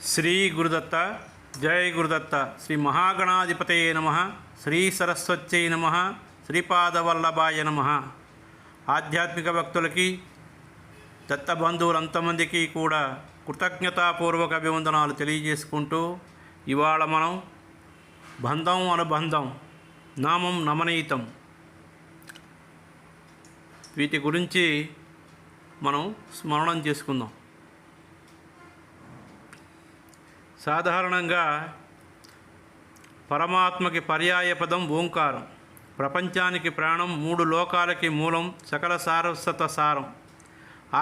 శ్రీ గురుదత్త. జై గురుదత్త. శ్రీ మహాగణాధిపతయే నమ. శ్రీ సరస్వత్యై నమ. శ్రీపాదవల్లభాయ నమ. ఆధ్యాత్మిక భక్తులకి, దత్తబంధువులంతమందికి కూడా కృతజ్ఞతాపూర్వక అభివందనాలు తెలియజేసుకుంటూ, ఇవాళ మనం బంధం అనుబంధం, నామం నమనీతం, వీటి గురించి మనం స్మరణం చేసుకుందాం. సాధారణంగా పరమాత్మకి పర్యాయ పదం ఓంకారం. ప్రపంచానికి ప్రాణం, మూడు లోకాలకి మూలం, సకల సారస్వత సారం,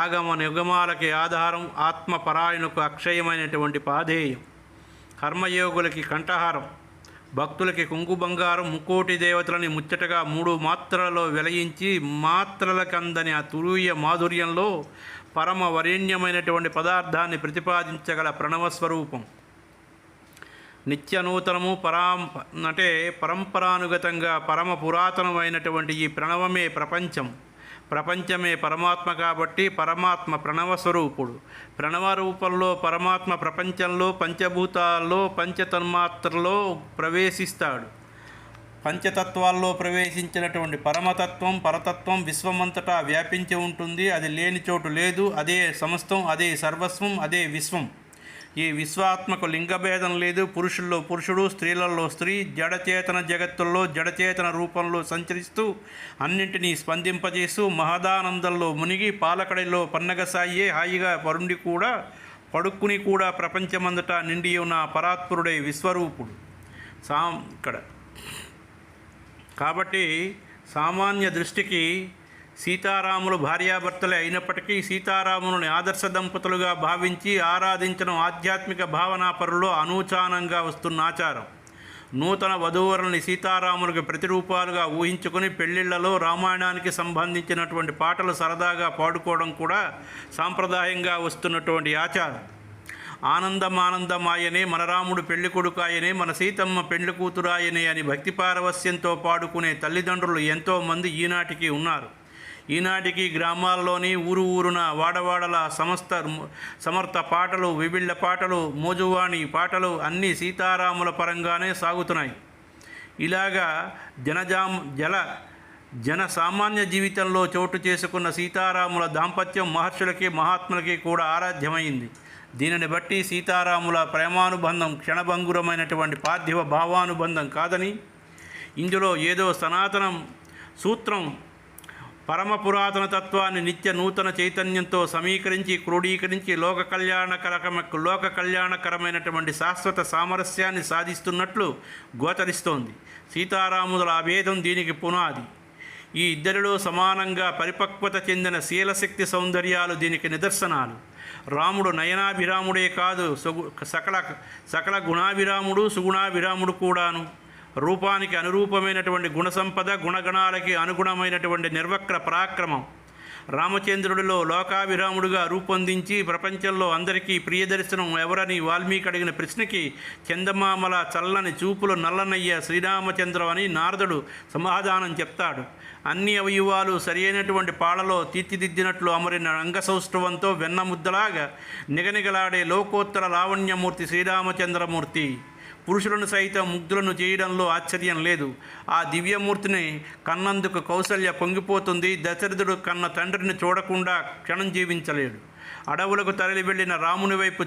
ఆగమ నిగమాలకి ఆధారం, ఆత్మపరాయణకు అక్షయమైనటువంటి పాధేయం, కర్మయోగులకి కంఠహారం, భక్తులకి కుంగు బంగారం, ముక్కోటి దేవతలని ముచ్చటగా మూడు మాత్రలలో వెలయించి మాత్రలకందని ఆ తురీయ మాధుర్యంలో పరమ వరేణ్యమైనటువంటి పదార్థాన్ని ప్రతిపాదించగల ప్రణవస్వరూపం. నిత్యనూతనము పరంపరానుగతంగా పరమ పురాతనమైనటువంటి ఈ ప్రణవమే ప్రపంచం. ప్రపంచమే పరమాత్మ కాబట్టి పరమాత్మ ప్రణవస్వరూపుడు. ప్రణవ రూపంలో పరమాత్మ ప్రపంచంలో పంచభూతాల్లో పంచతన్మాత్రలో ప్రవేశిస్తాడు. పంచతత్వాల్లో ప్రవేశించినటువంటి పరమతత్వం, పరతత్వం విశ్వమంతటా వ్యాపించి ఉంటుంది. అది లేని చోటు లేదు. అదే సమస్తం, అదే సర్వస్వం, అదే విశ్వం. ఈ విశ్వాత్మకు లింగభేదం లేదు. పురుషుల్లో పురుషుడు, స్త్రీలలో స్త్రీ, జడచేతన జగత్తుల్లో జడచేతన రూపంలో సంచరిస్తూ అన్నింటినీ స్పందింపజేస్తూ మహదానందంలో మునిగి పాలకడిలో పన్నగసాయే హాయిగా పడుక్కుని కూడా ప్రపంచమంతటా నిండి ఉన్న పరాత్పరుడే విశ్వరూపుడు ఇక్కడ. కాబట్టి సామాన్య దృష్టికి సీతారాములు భార్యాభర్తలే అయినప్పటికీ సీతారాములని ఆదర్శ దంపతులుగా భావించి ఆరాధించడం ఆధ్యాత్మిక భావనాపరులో అనూచానంగా వస్తున్న ఆచారం. నూతన వధూవరుల్ని సీతారాములకు ప్రతిరూపాలుగా ఊహించుకొని పెళ్లిళ్లలో రామాయణానికి సంబంధించినటువంటి పాటలు సరదాగా పాడుకోవడం కూడా సాంప్రదాయంగా వస్తున్నటువంటి ఆచారం. ఆనందమానందమాయనే, మన రాముడు పెళ్లి కొడుకాయనే, మన సీతమ్మ పెళ్లి కూతురాయనే అని భక్తి పారవస్యంతో పాడుకునే తల్లిదండ్రులు ఎంతోమంది ఈనాటికి ఉన్నారు. ఈనాటికి గ్రామాల్లోని ఊరున వాడవాడల సమర్థ పాటలు, విభిళ్ళ పాటలు, మోజువాణి పాటలు అన్నీ సీతారాముల పరంగానే సాగుతున్నాయి. ఇలాగా జన సామాన్య జీవితంలో చోటు చేసుకున్న సీతారాముల దాంపత్యం మహర్షులకి, మహాత్ములకి కూడా ఆరాధ్యమైంది. దీనిని బట్టి సీతారాముల ప్రేమానుబంధం క్షణభంగురమైనటువంటి పార్థివ భావానుబంధం కాదని, ఇందులో ఏదో సనాతనం సూత్రం పరమ పురాతన తత్వాన్ని నిత్య నూతన చైతన్యంతో సమీకరించి క్రోడీకరించి లోక కళ్యాణకరమైనటువంటి శాశ్వత సామరస్యాన్ని సాధిస్తున్నట్లు గోచరిస్తోంది. సీతారాముల అభేదం దీనికి పునాది. ఈ ఇద్దరిలో సమానంగా పరిపక్వత చెందిన శీలశక్తి సౌందర్యాలు దీనికి నిదర్శనాలు. రాముడు నయనాభిరాముడే కాదు, సకల గుణాభిరాముడు, సుగుణాభిరాముడు కూడాను. రూపానికి అనురూపమైనటువంటి గుణసంపద, గుణగణాలకి అనుగుణమైనటువంటి నిర్వక్ర పరాక్రమం. రామచంద్రుడిలో లోకాభిరాముడుగా రూపొందించి ప్రపంచంలో అందరికీ ప్రియదర్శనం ఎవరని వాల్మీకి అడిగిన ప్రశ్నకి చందమామల చల్లని చూపులు నల్లనయ్య శ్రీరామచంద్రం అని నారదుడు సమాధానం చెప్తాడు. అన్ని అవయవాలు సరియైనటువంటి పాళలో తీర్చిదిద్దినట్లు అమరిన అంగసౌష్ఠవంతో వెన్నముద్దలాగా నిగనిగలాడే లోకోత్తర లావణ్యమూర్తి శ్రీరామచంద్రమూర్తి. పురుషులను సైతం ముగ్ధులను చేయడంలో ఆశ్చర్యం లేదు. ఆ దివ్యమూర్తిని కన్నందుకు కౌసల్య పొంగిపోతుంది. దశరథుడు కన్న తండ్రిని చూడకుండా క్షణం జీవించలేడు. అడవులకు తరలి వెళ్ళిన రాముని వైపు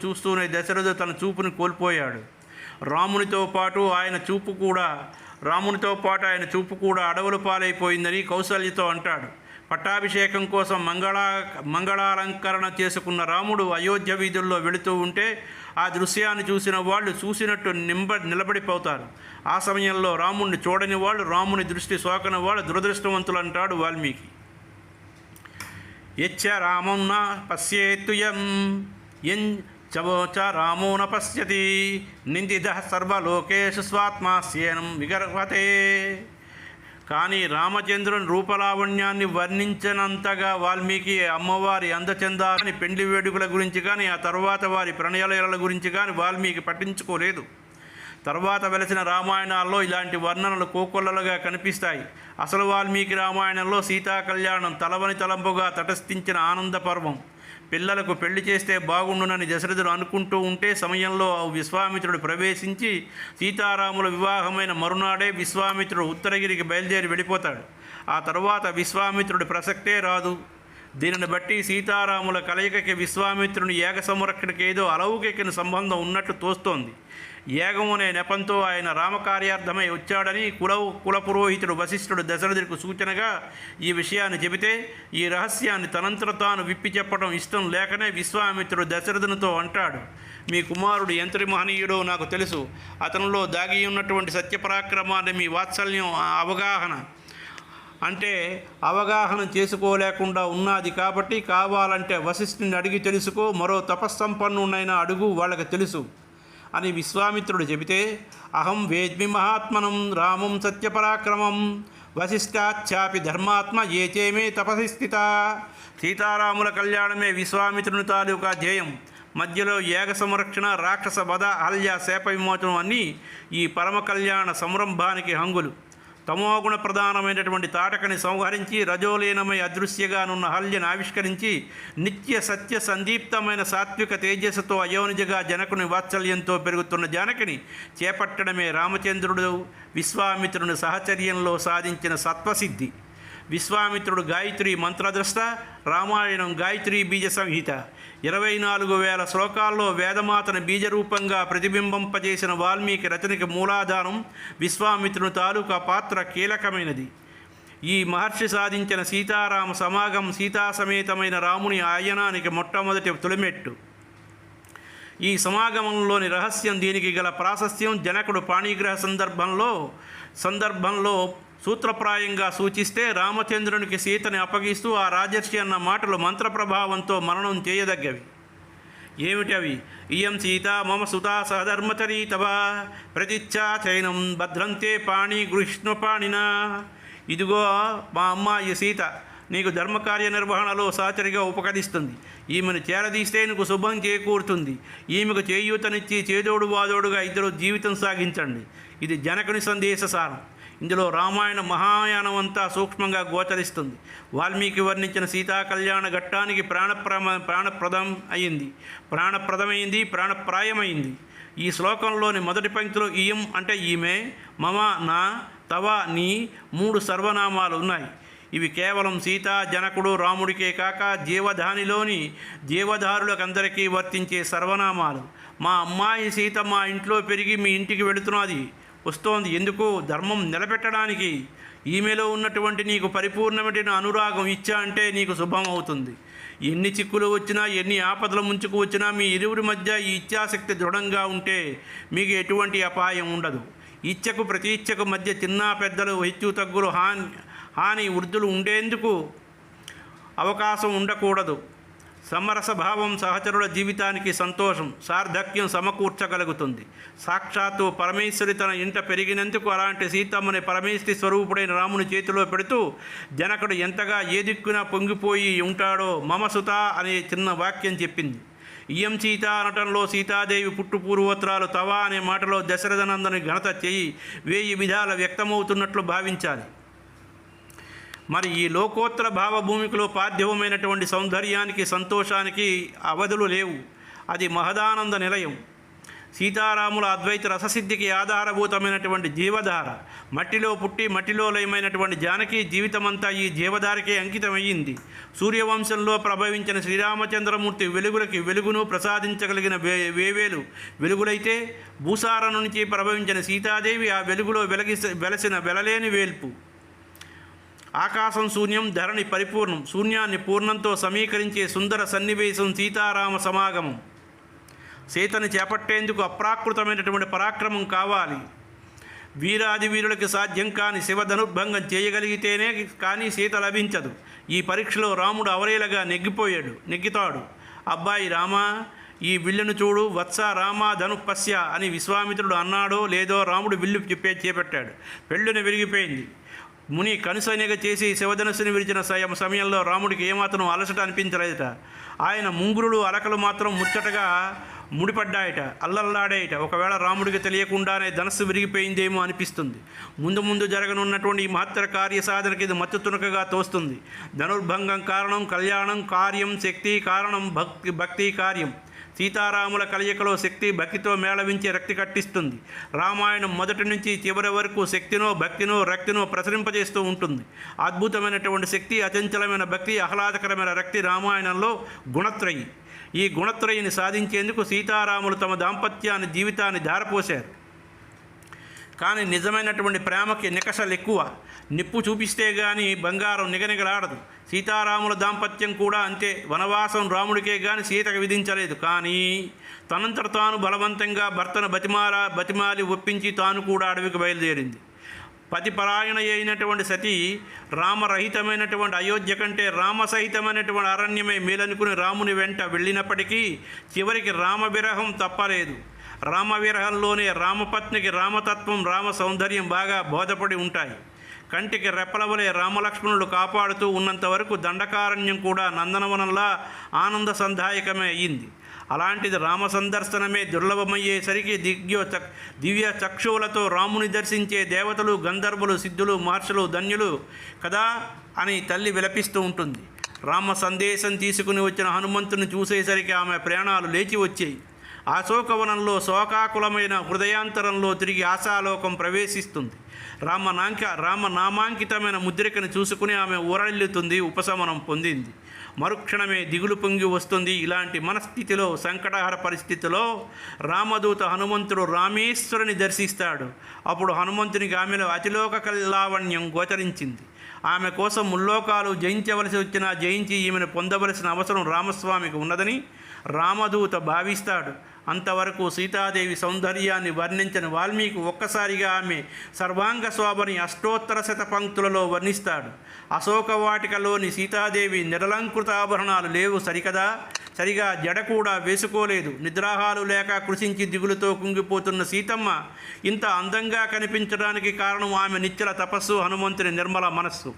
చూస్తూనే దశరథుడు తన చూపుని కోల్పోయాడు. రామునితో పాటు ఆయన చూపు కూడా అడవుల పాలైపోయిందని కౌసల్యతో అంటాడు. పట్టాభిషేకం కోసం మంగళాలంకరణ చేసుకున్న రాముడు అయోధ్య వీధుల్లో వెళుతూ ఉంటే ఆ దృశ్యాన్ని చూసిన వాళ్ళు చూసినట్టు నిలబడిపోతారు. ఆ సమయంలో రాముడిని చూడని వాళ్ళు, రాముని దృష్టి సోకని వాళ్ళు దురదృష్టవంతులు అంటాడు వాల్మీకి. యచ్చ రామం న పశ్యేత్తుయం చ రామో న పశ్యతి నిందిత సర్వలోకేషు స్వాత్మాస్యేనం విగర్వతే. కానీ రామచంద్రుని రూపలావణ్యాన్ని వర్ణించినంతగా వాల్మీకి అమ్మవారి అందచందాలని, పెండ్లి వేడుకల గురించి కానీ ఆ తర్వాత వారి ప్రణయలీలల గురించి కానీ వాల్మీకి పట్టించుకోలేదు. తర్వాత వెలసిన రామాయణాల్లో ఇలాంటి వర్ణనలు కోకొల్లలుగా కనిపిస్తాయి. అసలు వాల్మీకి రామాయణంలో సీతా కళ్యాణం తలవని తలంపుగా తటస్థించిన ఆనంద పర్వం. పిల్లలకు పెళ్లి చేస్తే బాగుండునని దశరథుడు అనుకుంటూ ఉంటే సమయంలో విశ్వామిత్రుడు ప్రవేశించి సీతారాముల వివాహమైన మరునాడే విశ్వామిత్రుడు ఉత్తరగిరికి బయలుదేరి వెళ్ళిపోతాడు. ఆ తరువాత విశ్వామిత్రుడి ప్రసక్తే రాదు. దీనిని బట్టి సీతారాముల కలయికకి విశ్వామిత్రుని యాగ సంరక్షణకి ఏదో అలౌకిక సంబంధం ఉన్నట్టు తోస్తోంది. యాగం అనే నెపంతో ఆయన రామకార్యార్థమై వచ్చాడని కులపురోహితుడు వశిష్ఠుడు దశరథుడికి సూచనగా ఈ విషయాన్ని చెబితే ఈ రహస్యాన్ని తనంతట తాను విప్పి చెప్పడం ఇష్టం లేకనే విశ్వామిత్రుడు దశరథునితో అంటాడు, మీ కుమారుడు ఎంతటి మహనీయుడో నాకు తెలుసు. అతనిలో దాగి ఉన్నటువంటి సత్యపరాక్రమాన్ని మీ వాత్సల్యం అవగాహన చేసుకోలేకుండా ఉన్నది కాబట్టి కావాలంటే వశిష్ఠుని అడిగి తెలుసుకో, మరో తపస్సంపన్నునైనా అడుగు, వాళ్ళకి తెలుసు అని విశ్వామిత్రుడు చెబితే, అహం వేద్మి మహాత్మనం రామం సత్యపరాక్రమం వశిష్ఠాచ్చాపి ధర్మాత్మ ఏచేమే తపసి స్థిత. సీతారాముల కళ్యాణమే విశ్వామిత్రుని తాలూకా ధ్యేయం. మధ్యలో యాగ సంరక్షణ, రాక్షస వధ, అహల్య శాప విమోచనం అన్నీ ఈ పరమ కళ్యాణ సంరంభానికి హంగులు. తమోగుణ ప్రధానమైనటువంటి తాటకని సంహరించి రజోలీనమై అదృశ్యగానున్న అహల్యను ఆవిష్కరించి నిత్య సత్య సందీప్తమైన సాత్విక తేజస్సుతో అయోనిజగా జనకుని వాత్సల్యంతో పెరుగుతున్న జానకిని చేపట్టడమే రామచంద్రుడు విశ్వామిత్రుని సహచర్యంలో సాధించిన సత్వసిద్ధి. విశ్వామిత్రుడు గాయత్రి మంత్రద్రష్ట, రామాయణం గాయత్రీ బీజ సంహిత. 24,000 శ్లోకాల్లో వేదమాతను బీజరూపంగా ప్రతిబింబింపజేసిన వాల్మీకి రచనకి మూలాధారం విశ్వామిత్రుని తాలూకా పాత్ర కీలకమైనది. ఈ మహర్షి సాధించిన సీతారామ సమాగం సీతాసమేతమైన రాముని ఆయనానికి మొట్టమొదటి తొలిమెట్టు. ఈ సమాగమంలోని రహస్యం, దీనికి గల ప్రాశస్త్యం జనకుడు పాణిగ్రహ సందర్భంలో సూత్రప్రాయంగా సూచిస్తే రామచంద్రునికి సీతని అప్పగిస్తూ ఆ రాజర్షి అన్న మాటలు మంత్రప్రభావంతో మననం చేయదగ్గవి. ఏమిటవి? ఇయం సీత మమ సుతా సహధర్మచరీ తవ ప్రతిచ్ఛా చైనం భద్రంతే పాణి గృష్ణపాణినా. ఇదిగో మా అమ్మాయి సీత నీకు ధర్మకార్య నిర్వహణలో సహచరిగా ఉపకరిస్తుంది. ఈమెను చేరదీస్తే నీకు శుభం చేకూరుతుంది. ఈమెకు చేయూతనిచ్చి చేదోడు వాదోడుగా ఇద్దరు జీవితం సాగించండి. ఇది జనకుని సందేశ సారం. ఇందులో రామాయణ మహాయానం అంతా సూక్ష్మంగా గోచరిస్తుంది. వాల్మీకి వర్ణించిన సీతా కళ్యాణ ఘట్టానికి ప్రాణప్రదమైంది, ప్రాణప్రాయమైంది. ఈ శ్లోకంలోని మొదటి పంక్తిలో ఇయం అంటే ఈమె, మమ నా, తవ నీ 3 సర్వనామాలు ఉన్నాయి. ఇవి కేవలం సీత, జనకుడు, రాముడికే కాక జీవధానిలోని జీవధారులకందరికీ వర్తించే సర్వనామాలు. మా అమ్మాయి సీత మా ఇంట్లో పెరిగి మీ ఇంటికి వస్తోంది ఎందుకు? ధర్మం నిలబెట్టడానికి. ఈమెలో ఉన్నటువంటి నీకు పరిపూర్ణమైన అనురాగం ఇచ్చా అంటే నీకు శుభం అవుతుంది. ఎన్ని చిక్కులు వచ్చినా, ఎన్ని ఆపదలు ముంచుకు వచ్చినా మీ ఇరువురి మధ్య ఈ ఇచ్ఛాశక్తి దృఢంగా ఉంటే మీకు ఎటువంటి అపాయం ఉండదు. ఇచ్చకు ప్రతి ఇచ్చకు మధ్య చిన్న పెద్దలు, హెచ్చు తగ్గులు, హాని వృద్ధులు ఉండేందుకు అవకాశం ఉండకూడదు. సమరసభావం సహచరుల జీవితానికి సంతోషం, సార్థక్యం సమకూర్చగలుగుతుంది. సాక్షాత్తు పరమేశ్వరి తన ఇంట పెరిగినందుకు అలాంటి సీతమ్మని పరమేశ్వరి స్వరూపుడైన రాముని చేతిలో పెడుతూ జనకుడు ఎంతగా ఏ దిక్కున పొంగిపోయి ఉంటాడో మమసుత అనే చిన్న వాక్యం చెప్పింది. ఇయం సీత అనటంలో సీతాదేవి పుట్టుపూర్వోత్తరాలు తవ అనే మాటలో దశరథనందని ఘనత చేయి 1000 విధాల వ్యక్తమవుతున్నట్లు భావించాలి. మరి ఈ లోకోత్తర భావభూమికలో పార్థివమైనటువంటి సౌందర్యానికి, సంతోషానికి అవధులు లేవు. అది మహదానంద నిలయం. సీతారాముల అద్వైత రససిద్ధికి ఆధారభూతమైనటువంటి జీవధార. మట్టిలో పుట్టి మట్టిలో లయమైనటువంటి జానకి జీవితమంతా ఈ జీవధారకే అంకితమయ్యింది. సూర్యవంశంలో ప్రభవించిన శ్రీరామచంద్రమూర్తి వెలుగులకి వెలుగును ప్రసాదించగలిగిన వేవేలు వెలుగులైతే, భూసార నుంచి ప్రభవించిన సీతాదేవి ఆ వెలుగులో వెలసిన వెలలేని వేల్పు. ఆకాశం శూన్యం, ధరణి పరిపూర్ణం. శూన్యాన్ని పూర్ణంతో సమీకరించే సుందర సన్నివేశం సీతారామ సమాగమం. సీతని చేపట్టేందుకు అప్రాకృతమైనటువంటి పరాక్రమం కావాలి. వీరాది వీరులకి సాధ్యం కాని శివధనుర్భంగం చేయగలిగితేనే కానీ సీత లభించదు. ఈ పరీక్షలో రాముడు అవరేలగా నెగ్గుతాడు. అబ్బాయి రామా, ఈ విల్లును చూడు, వత్స రామా ధనుపస్య అని విశ్వామిత్రుడు అన్నాడో లేదో రాముడు విల్లు చేపట్టాడు. పెళ్ళున విరిగిపోయింది. ముని కనుసైనగ చేసి శివధనుసుని విరిచిన సమయంలో రాముడికి ఏమాత్రం అలసట అనిపించలేదట. ఆయన ముంగురులు అలకలు మాత్రం ముచ్చటగా ముడిపడ్డాయట, అల్లల్లాడాయట. ఒకవేళ రాముడికి తెలియకుండానే ధనస్సు విరిగిపోయిందేమో అనిపిస్తుంది. ముందు ముందు జరగనున్నటువంటి ఈ మహత్తర కార్య సాధనకి ఇది మత్తు తునకగా తోస్తుంది. ధనుర్భంగం కారణం కళ్యాణం, కార్యం శక్తి కారణం భక్తి కార్యం. సీతారాముల కలయికలో శక్తి భక్తితో మేళవించి రక్తి కట్టిస్తుంది. రామాయణం మొదటి నుంచి చివరి వరకు శక్తినో భక్తినో రక్తినో ప్రసరింపజేస్తూ ఉంటుంది. అద్భుతమైనటువంటి శక్తి, అచంచలమైన భక్తి, ఆహ్లాదకరమైన రక్తి రామాయణంలో గుణత్రయి. ఈ గుణత్రయిని సాధించేందుకు సీతారాములు తమ దాంపత్యాన్ని జీవితాన్ని ధారపోశారు. కానీ నిజమైనటువంటి ప్రేమకి నికషలు ఎక్కువ. నిప్పు చూపిస్తే గాని బంగారం నిగనిగలాడదు. సీతారాముల దాంపత్యం కూడా అంతే. వనవాసం రాముడికే గాని సీతకు విధించలేదు. కానీ తనంతట తాను బలవంతంగా భర్తను బతిమాలి ఒప్పించి తాను కూడా అడవికి బయలుదేరింది. పతిపరాయణ అయినటువంటి సతి రామరహితమైనటువంటి అయోధ్య కంటే రామసహితమైనటువంటి అరణ్యమే మేలనుకుని రాముని వెంట వెళ్ళినప్పటికీ చివరికి రామవిరహం తప్పలేదు. రామవిరహంలోనే రామపత్నికి రామతత్వం, రామ సౌందర్యం బాగా బోధపడి ఉంటాయి. కంటికి రెప్పలవలే రామలక్ష్మణులు కాపాడుతూ ఉన్నంత వరకు దండకారణ్యం కూడా నందనవనంలా ఆనంద సంధాయకమే అయ్యింది. అలాంటిది రామ సందర్శనమే దుర్లభమయ్యేసరికి దివ్య చక్షువులతో రాముని దర్శించే దేవతలు, గంధర్వులు, సిద్ధులు, మహర్షులు ధన్యులు కదా అని తల్లి విలపిస్తూ ఉంటుంది. రామ సందేశం తీసుకుని వచ్చిన హనుమంతుని చూసేసరికి ఆమె ప్రాణాలు లేచి వచ్చాయి. అశోకవనంలో శోకాకులమైన హృదయాంతరంలో తిరిగి ఆశాలోకం ప్రవేశిస్తుంది. రామనామాంకితమైన ముద్రికను చూసుకుని ఆమె ఊరళ్ళుతుంది, ఉపశమనం పొందింది. మరుక్షణమే దిగులు పొంగి వస్తుంది. ఇలాంటి మనస్థితిలో, సంకటహర పరిస్థితిలో రామదూత హనుమంతుడు రామేశ్వరుని దర్శిస్తాడు. అప్పుడు హనుమంతునికి ఆమెలో అతిలోక కల్లావణ్యం గోచరించింది. ఆమె కోసం ముల్లోకాలు జయించవలసి వచ్చినా జయించి ఈమెను పొందవలసిన అవసరం రామస్వామికి ఉన్నదని రామదూత భావిస్తాడు. అంతవరకు సీతాదేవి సౌందర్యాన్ని వర్ణించని వాల్మీకి ఒక్కసారిగా ఆమె సర్వాంగ శోభని అష్టోత్తర శత పంక్తులలో వర్ణిస్తాడు. అశోకవాటికలోని సీతాదేవి నిరలంకృత ఆభరణాలు లేవు సరికదా, సరిగా జడ కూడా వేసుకోలేదు. నిద్రాహాలు లేక కృషించి దిగులుతో కుంగిపోతున్న సీతమ్మ ఇంత అందంగా కనిపించడానికి కారణం ఆమె నిశ్చల తపస్సు, హనుమంతుని నిర్మల మనస్సు.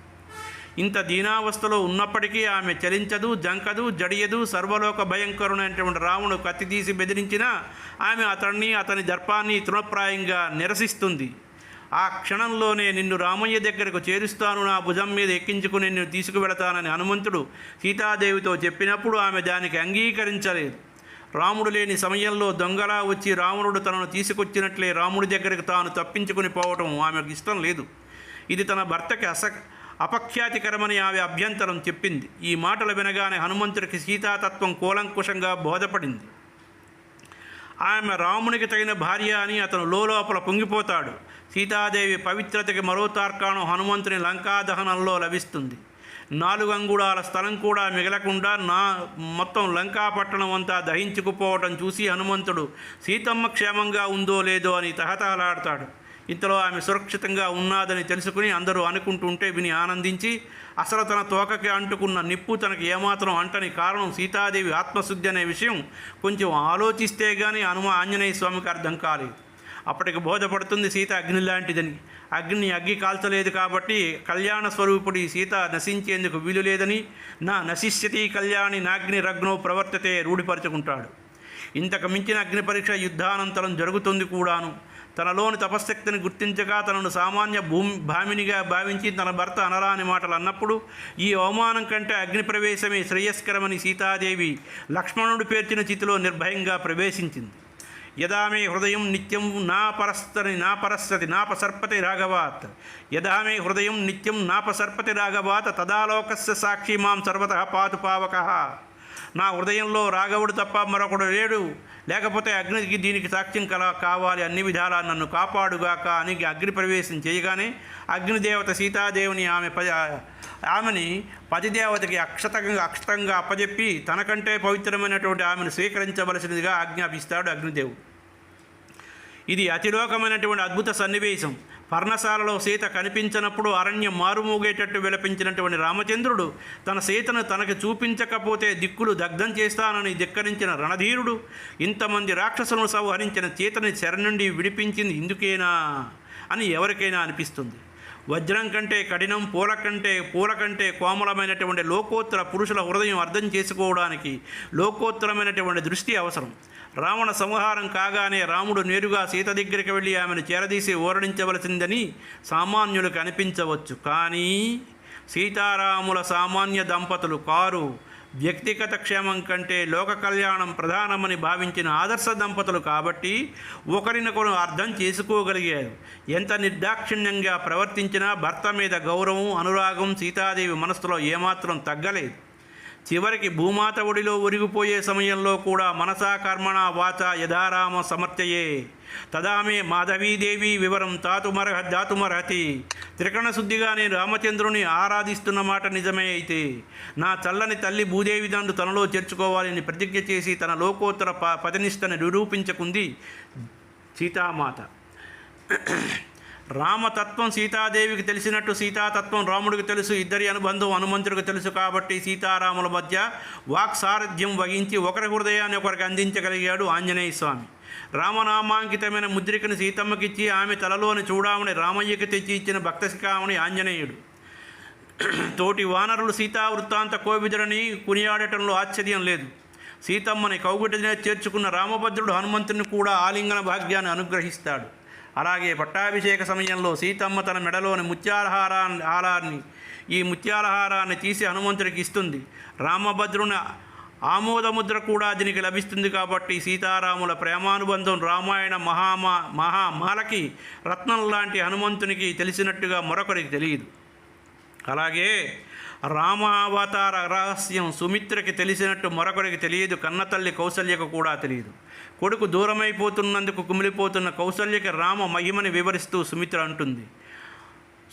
ఇంత దీనావస్థలో ఉన్నప్పటికీ ఆమె చలించదు, జంకదు, జడియదు. సర్వలోక భయంకరునైనటువంటి రావణుడు కత్తి తీసి బెదిరించినా ఆమె అతని దర్పాన్ని తృణప్రాయంగా నిరసిస్తుంది. ఆ క్షణంలోనే నిన్ను రామయ్య దగ్గరకు చేరుస్తాను, నా భుజం మీద ఎక్కించుకుని నిన్ను తీసుకువెళతానని హనుమంతుడు సీతాదేవితో చెప్పినప్పుడు ఆమె దానికి అంగీకరించలేదు. రాముడు లేని సమయంలో దొంగలా వచ్చి రావణుడు తనను తీసుకొచ్చినట్లే రాముడి దగ్గరకు తాను తప్పించుకుని పోవటం ఆమెకు ఇష్టం లేదు. ఇది తన భర్తకి అపఖ్యాతికరమని ఆమె అభ్యంతరం చెప్పింది. ఈ మాటలు వినగానే హనుమంతుడికి సీతాతత్వం కూలంకుషంగా బోధపడింది. ఆమె రామునికి తగిన భార్య అని అతను లోపల పొంగిపోతాడు. సీతాదేవి పవిత్రతకి మరో తార్కాణం హనుమంతుని లంకా దహనంలో లభిస్తుంది. 4 అంగుళాల స్థలం కూడా మిగలకుండా మొత్తం లంకాపట్టణం అంతా దహించుకుపోవటం చూసి హనుమంతుడు సీతమ్మ క్షేమంగా ఉందో లేదో అని తహతహలాడతాడు. ఇంతలో ఆమె సురక్షితంగా ఉన్నాదని తెలుసుకుని అందరూ అనుకుంటుంటే విని ఆనందించి అసలు తన తోకకి అంటుకున్న నిప్పు తనకి ఏమాత్రం అంటని కారణం సీతాదేవి ఆత్మశుద్ధి అనే విషయం కొంచెం ఆలోచిస్తే కానీ ఆంజనేయ స్వామికి అర్థం కాలేదు. అప్పటికి బోధపడుతుంది సీత అగ్ని లాంటిదని. అగ్గి కాల్చలేదు కాబట్టి కళ్యాణ స్వరూపుడి సీత నశించేందుకు వీలు లేదని నా నశిష్యతి కళ్యాణి నాగ్ని రగ్నో ప్రవర్తతే రూఢిపరుచుకుంటాడు. ఇంతకు మించిన అగ్ని పరీక్ష యుద్ధానంతరం జరుగుతుంది కూడాను. తనలోని తపశ్శక్తిని గుర్తించగా తనను సామాన్య భామినిగా భావించి తన భర్త అనరాని మాటలు అన్నప్పుడు ఈ అవమానం కంటే అగ్ని ప్రవేశమే శ్రేయస్కరమని సీతాదేవి లక్ష్మణుడు పేర్చిన చితిలో నిర్భయంగా ప్రవేశించింది. యదామే హృదయం నిత్యం నాపసర్పతి రాఘవాత్ యదామే హృదయం నిత్యం నాపసర్పతి రాఘవాత్ తదాలోకస్య సాక్షి మాం సర్వతః పాతు పావకః. నా హృదయంలో రాఘవుడు తప్ప మరొకడు లేడు, లేకపోతే అగ్నికి దీనికి సాక్ష్యం కావాలి, అన్ని విధాలా నన్ను కాపాడుగాక అని అగ్ని ప్రవేశం చేయగానే అగ్నిదేవత సీతాదేవిని ఆమెని పతిదేవతకి అక్షతంగా అప్పజెప్పి తనకంటే పవిత్రమైనటువంటి ఆమెను స్వీకరించవలసినదిగా ఆజ్ఞాపిస్తాడు అగ్నిదేవుడు. ఇది అతిలోకమైనటువంటి అద్భుత సన్నివేశం. పర్ణశాలలో సీత కనిపించినప్పుడు అరణ్యం మారుమోగేటట్టు విలపించినటువంటి రామచంద్రుడు తన సీతను తనకు చూపించకపోతే దిక్కులు దగ్ధం చేస్తానని ధిక్కరించిన రణధీరుడు ఇంతమంది రాక్షసులను సంహరించిన సీతని చెర నుండి విడిపించింది ఇందుకేనా అని ఎవరికైనా అనిపిస్తుంది. వజ్రం కంటే కఠినం, పూల కంటే కోమలమైనటువంటి లోకోత్తర పురుషుల హృదయం అర్థం చేసుకోవడానికి లోకోత్తరమైనటువంటి దృష్టి అవసరం. రావణ సంహారం కాగానే రాముడు నేరుగా సీత దగ్గరికి వెళ్ళి ఆమెను చేరదీసి ఓరడించవలసిందని సామాన్యులకు అనిపించవచ్చు. కానీ సీతారాముల సామాన్య దంపతులు కారు. వ్యక్తిగత క్షేమం కంటే లోక కళ్యాణం ప్రధానమని భావించిన ఆదర్శ దంపతులు కాబట్టి ఒకరినొకరు అర్థం చేసుకోగలిగారు. ఎంత నిర్దాక్షిణ్యంగా ప్రవర్తించినా భర్త మీద గౌరవం, అనురాగం సీతాదేవి మనస్సులో ఏమాత్రం తగ్గలేదు. చివరికి భూమాత ఒడిలో ఒరిగిపోయే సమయంలో కూడా మనసా కర్మణ వాచ యథారామ సమర్థయే తదామే మాధవీదేవి వివరం దాతుమర్హతి. త్రికరణ శుద్ధిగా నేను రామచంద్రుని ఆరాధిస్తున్న మాట నిజమే అయితే నా చల్లని తల్లి భూదేవి దండు తనలో చేర్చుకోవాలని ప్రతిజ్ఞ చేసి తన లోకోత్తర పతినిష్టని నిరూపించుకుంది సీతామాత. రామతత్వం సీతాదేవికి తెలిసినట్టు సీతాతత్వం రాముడికి తెలుసు. ఇద్దరి అనుబంధం హనుమంతుడికి తెలుసు. కాబట్టి సీతారాముల మధ్య వాక్సారథ్యం వహించి ఒకరి హృదయాన్ని ఒకరికి అందించగలిగాడు ఆంజనేయ స్వామి. రామనామాంకితమైన ముద్రికను సీతమ్మకిచ్చి ఆమె తలలోని చూడామని రామయ్యకి తెచ్చి ఇచ్చిన భక్తశిఖామణి ఆంజనేయుడు. తోటి వానరులు సీతావృత్తాంత కోవిదులని కొనియాడటంలో ఆశ్చర్యం లేదు. సీతమ్మని కౌగిటనే చేర్చుకున్న రామభద్రుడు హనుమంతుని కూడా ఆలింగన భాగ్యాన్ని అనుగ్రహిస్తాడు. అలాగే పట్టాభిషేక సమయంలో సీతమ్మ తన మెడలోని ఈ ముత్యాలహారాన్ని తీసి హనుమంతుడికి ఇస్తుంది. రామభద్రుని ఆమోదముద్ర కూడా దీనికి లభిస్తుంది. కాబట్టి సీతారాముల ప్రేమానుబంధం రామాయణ మహామాలకి రత్నం లాంటి హనుమంతునికి తెలిసినట్టుగా మరొకరికి తెలియదు. అలాగే రామావతార రహస్యం సుమిత్రకి తెలిసినట్టు మరొకరికి తెలియదు. కన్నతల్లి కౌసల్యకు కూడా తెలియదు. కొడుకు దూరమైపోతున్నందుకు కుమిలిపోతున్న కౌసల్యకి రామ మహిమని వివరిస్తూ సుమిత్ర అంటుంది,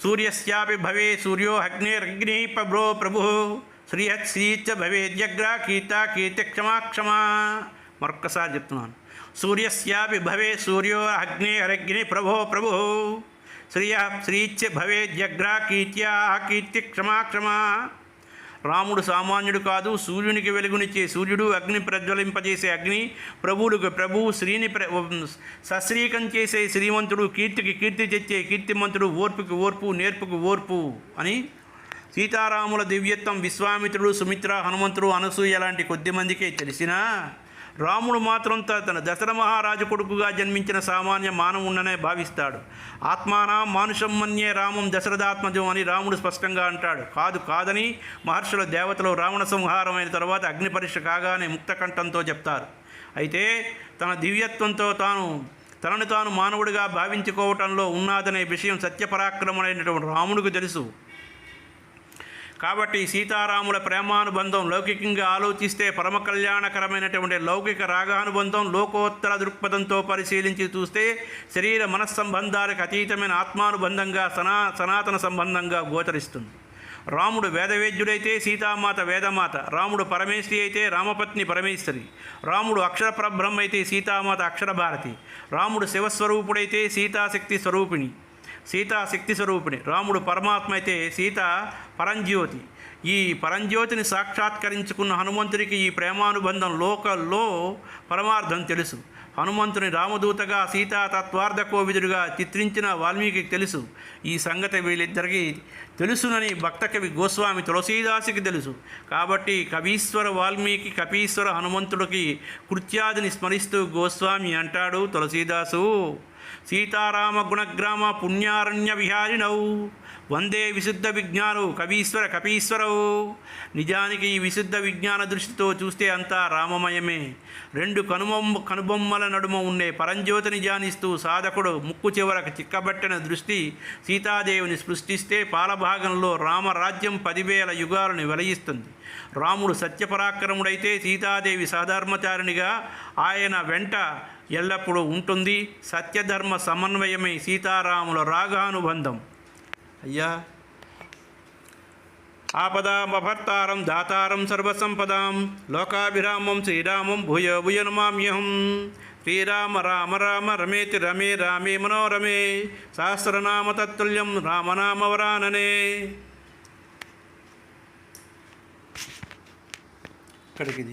సూర్యస్యాపి భవే సూర్యో అగ్నిరగ్ని ప్రభు శ్రీహత్శ్రీచ భవేద్యగ్ర కీర్త కీర్తి క్షమా. మరొక్కసారి చెప్తున్నాను, సూర్యస్యాపి భవే సూర్యో అగ్నిరగ్ని ప్రభు శ్రీశ్రీచ్చ భవేద్యగ్ర కీర్త్యా కీర్తి క్షమా. రాముడు సామాన్యుడు కాదు. సూర్యునికి వెలుగునిచ్చే సూర్యుడు, అగ్ని ప్రజ్వలింపజేసే అగ్ని, ప్రభువులకు ప్రభువు, శ్రీని సశ్రీకం చేసే శ్రీమంతుడు, కీర్తికి కీర్తి తెచ్చే కీర్తిమంతుడు, ఓర్పుకి ఓర్పు, నేర్పుకు ఓర్పు అని సీతారాముల దివ్యత్వం విశ్వామిత్రుడు, సుమిత్ర, హనుమంతుడు, అనసూయ లాంటి కొద్దిమందికే తెలిసినా రాముడు మాత్రం తన దశరథ మహారాజు కొడుకుగా జన్మించిన సామాన్య మానవుండనే భావిస్తాడు. ఆత్మానం మానుషం మన్యే రామం దశరథాత్మజం అని రాముడు స్పష్టంగా అంటాడు. కాదని మహర్షుల దేవతలు రావణ సంహారమైన తర్వాత అగ్ని పరీక్ష కాగానే ముక్తకంఠంతో చెప్తారు. అయితే తన దివ్యత్వంతో తనను తాను మానవుడిగా భావించుకోవటంలో ఉన్నాదనే విషయం సత్యపరాక్రముడైనటువంటి రాముడికి తెలుసు. కాబట్టి సీతారాముల ప్రేమానుబంధం లౌకికంగా ఆలోచిస్తే పరమ కళ్యాణకరమైనటువంటి లౌకిక రాగానుబంధం, లోకోత్తర దృక్పథంతో పరిశీలించి చూస్తే శరీర మనస్సంబంధాలకు అతీతమైన ఆత్మానుబంధంగా సనాతన సంబంధంగా గోచరిస్తుంది. రాముడు వేదవేద్యుడైతే సీతామాత వేదమాత, రాముడు పరమేశ్వరి అయితే రామపత్ని పరమేశ్వరి, రాముడు అక్షర పరబ్రహ్మ అయితే సీతామాత అక్షరభారతి, రాముడు శివస్వరూపుడైతే సీతాశక్తి స్వరూపిణి, రాముడు పరమాత్మ అయితే సీత పరంజ్యోతి. ఈ పరంజ్యోతిని సాక్షాత్కరించుకున్న హనుమంతుడికి ఈ ప్రేమానుబంధం లోకల్లో పరమార్థం తెలుసు. హనుమంతుని రామదూతగా, సీతా తత్వార్థ కోవిదుడిగా చిత్రించిన వాల్మీకి తెలుసు. ఈ సంగతి వీళ్ళిద్దరికీ తెలుసునని భక్త కవి గోస్వామి తులసీదాసుకి తెలుసు. కాబట్టి కవీశ్వర వాల్మీకి, కపీశ్వర హనుమంతుడికి కృత్యాదిని స్మరిస్తూ గోస్వామి అంటాడు తులసీదాసు, సీతారామ గుణగ్రామ పుణ్యారణ్య విహారిణౌ వందే విశుద్ధ విజ్ఞానౌ కపీశ్వరౌ. నిజానికి ఈ విశుద్ధ విజ్ఞాన దృష్టితో చూస్తే అంతా రామమయమే. రెండు కనుబొమ్మల నడుమ ఉండే పరంజ్యోతిని ధ్యానిస్తూ సాధకుడు ముక్కు చివరకు చిక్కబట్టిన దృష్టి సీతాదేవిని స్పృష్టిస్తే పాలభాగంలో రామరాజ్యం 10,000 యుగాలను వెలయిస్తుంది. రాముడు సత్యపరాక్రముడైతే సీతాదేవి సహధర్మచారిణిగా ఆయన వెంట ఎల్లప్పుడూ ఉంటుంది. సత్యధర్మ సమన్వయమే సీతారాముల రాగానుబంధం. అయ్యా, ఆపదామభర్తారం దాతారం సర్వసంపదాం లోకాభిరామం శ్రీరామం భూయ నమామ్యహం. శ్రీరామ రామ రామ రమేతి రమే రామే మనోరమే సహస్రనామ తత్తుల్యం రామనామవరాననే. ఇక్కడికి